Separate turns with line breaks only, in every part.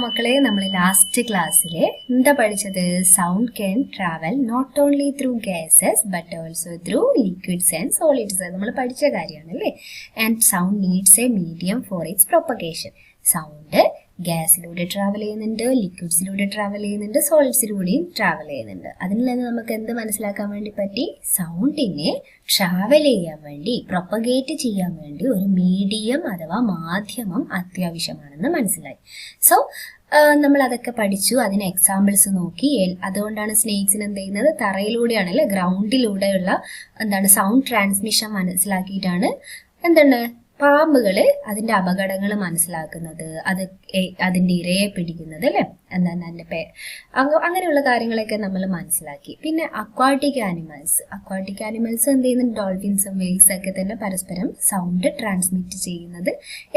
മക്കളെ നമ്മൾ ലാസ്റ്റ് ക്ലാസ്സിൽ എന്താ പഠിച്ചത്? Sound can travel not only through gases but also through liquids and solids. നമ്മൾ പഠിച്ച കാര്യമാണ് അല്ലേ? And sound needs a medium for its propagation. Sound ഗ്യാസിലൂടെ ട്രാവൽ ചെയ്യുന്നുണ്ട്, ലിക്വിഡ്സിലൂടെ ട്രാവൽ ചെയ്യുന്നുണ്ട്, സോളിഡ്സിലൂടെയും ട്രാവൽ ചെയ്യുന്നുണ്ട്. അതിൽ നിന്ന് നമുക്ക് എന്ത് മനസ്സിലാക്കാൻ വേണ്ടി പറ്റി? സൗണ്ടിനെ ട്രാവൽ ചെയ്യാൻ വേണ്ടി, പ്രൊപ്പഗേറ്റ് ചെയ്യാൻ വേണ്ടി ഒരു മീഡിയം അഥവാ മാധ്യമം അത്യാവശ്യമാണെന്ന് മനസ്സിലായി. സോ നമ്മൾ അതൊക്കെ പഠിച്ചു, അതിന് എക്സാമ്പിൾസ് നോക്കി. അതുകൊണ്ടാണ് സ്നേക്സിന് എന്ത് ചെയ്യുന്നത്? തറയിലൂടെയാണ് അല്ലെ, ഗ്രൗണ്ടിലൂടെയുള്ള സൗണ്ട് ട്രാൻസ്മിഷൻ മനസ്സിലാക്കിയിട്ടാണ് പാമ്പുകൾ അതിൻ്റെ അപകടങ്ങൾ മനസ്സിലാക്കുന്നത്, അതിൻ്റെ ഇരയെ പിടിക്കുന്നത് അല്ലേ, അങ്ങനെയുള്ള കാര്യങ്ങളൊക്കെ നമ്മൾ മനസ്സിലാക്കി. പിന്നെ അക്വാട്ടിക് ആനിമൽസ് എന്ത് ചെയ്യുന്നു? ഡോൾഫിൻസും വെയിൽസ് ഒക്കെ തന്നെ പരസ്പരം സൗണ്ട് ട്രാൻസ്മിറ്റ് ചെയ്യുന്നത്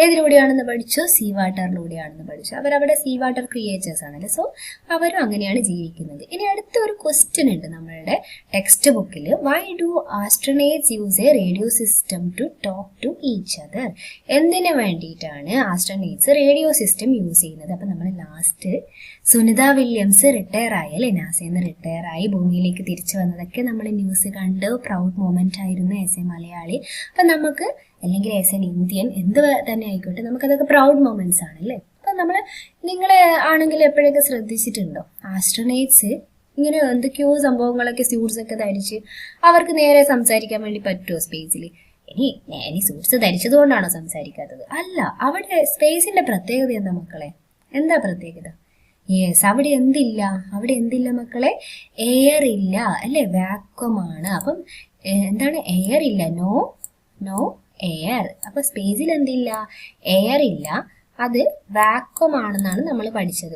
ഏതിലൂടെയാണെന്ന് പഠിച്ചു? സീ വാട്ടറിലൂടെയാണെന്ന് പഠിച്ചു. അവരവിടെ സീ വാട്ടർ ക്രിയേച്ചേഴ്സ് ആണല്ലേ. സോ അവരും അങ്ങനെയാണ് ജീവിക്കുന്നത്. ഇനി അടുത്ത ഒരു ക്വസ്റ്റ്യൻ ഉണ്ട് നമ്മളുടെ ടെക്സ്റ്റ് ബുക്കിൽ. Why do astronauts use a radio system to talk to each other? എന്തിനു വേണ്ടിയിട്ടാണ് ആസ്ട്രോനേറ്റ്സ് റേഡിയോ സിസ്റ്റം യൂസ് ചെയ്യുന്നത്? അപ്പം നമ്മൾ ലാസ്റ്റ് സുനിത വില്യംസ് റിട്ടയർ ആയി അല്ലേ, നാസയിൽ നിന്ന് റിട്ടയർ ആയി ഭൂമിയിലേക്ക് തിരിച്ചു വന്നതൊക്കെ നമ്മൾ ന്യൂസ് കണ്ട് പ്രൗഡ് മൊമെന്റ് ആയിരുന്നു ആസ് എ മലയാളി. അപ്പം നമുക്ക്, അല്ലെങ്കിൽ ആസ് എൻ ഇന്ത്യൻ, എന്ത് തന്നെ ആയിക്കോട്ടെ, നമുക്കതൊക്കെ പ്രൗഡ് മൊമെന്റ്സ് ആണല്ലേ. അപ്പം നിങ്ങൾ ആണെങ്കിൽ എപ്പോഴൊക്കെ ശ്രദ്ധിച്ചിട്ടുണ്ടോ ആസ്ട്രോനേറ്റ്സ് ഇങ്ങനെ എന്തൊക്കെയോ സംഭവങ്ങളൊക്കെ സ്യൂട്ട്സൊക്കെ ധരിച്ച് അവർക്ക് നേരെ സംസാരിക്കാൻ വേണ്ടി പറ്റുമോ സ്പേസിൽ? ഇനി സൂട്ട്സ് ധരിച്ചത് കൊണ്ടാണോ സംസാരിക്കാത്തത്? അല്ല, അവിടെ സ്പേസിന്റെ പ്രത്യേകത എന്താ മക്കളെ? എന്താ പ്രത്യേകത? യെസ്, അവിടെ എന്തില്ല മക്കളെ? എയർ ഇല്ല അല്ലേ, വാക്വമാണ്. അപ്പം എന്താണ് എയർ ഇല്ല? No air. അപ്പൊ സ്പേസിൽ എന്തില്ല? എയർ ഇല്ല, അത് വാക്വം ആണെന്നാണ് നമ്മൾ പഠിച്ചത്.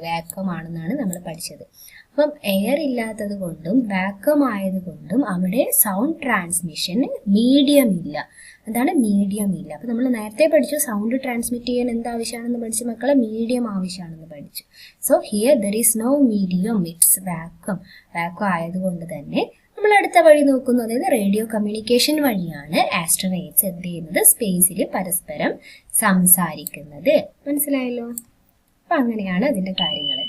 അപ്പം എയർ ഇല്ലാത്തത് കൊണ്ടും വാക്വം ആയതുകൊണ്ടും അവിടെ സൗണ്ട് ട്രാൻസ്മിഷന് മീഡിയം ഇല്ല. അപ്പം നമ്മൾ നേരത്തെ പഠിച്ചു സൗണ്ട് ട്രാൻസ്മിറ്റ് ചെയ്യാൻ എന്താവശ്യമാണെന്ന് പഠിച്ചു മക്കളെ? മീഡിയം ആവശ്യമാണെന്ന് പഠിച്ചു. So here there is no medium, it's vacuum ആയതുകൊണ്ട് തന്നെ നമ്മൾ അടുത്ത വഴി നോക്കുന്നു, അതായത് റേഡിയോ കമ്മ്യൂണിക്കേഷൻ വഴിയാണ് ആസ്ട്രോനേറ്റ്സ് എന്ത് ചെയ്യുന്നത്? സ്പേസിൽ പരസ്പരം സംസാരിക്കുന്നത്. മനസ്സിലായല്ലോ? അപ്പം അങ്ങനെയാണ് അതിൻ്റെ കാര്യങ്ങൾ.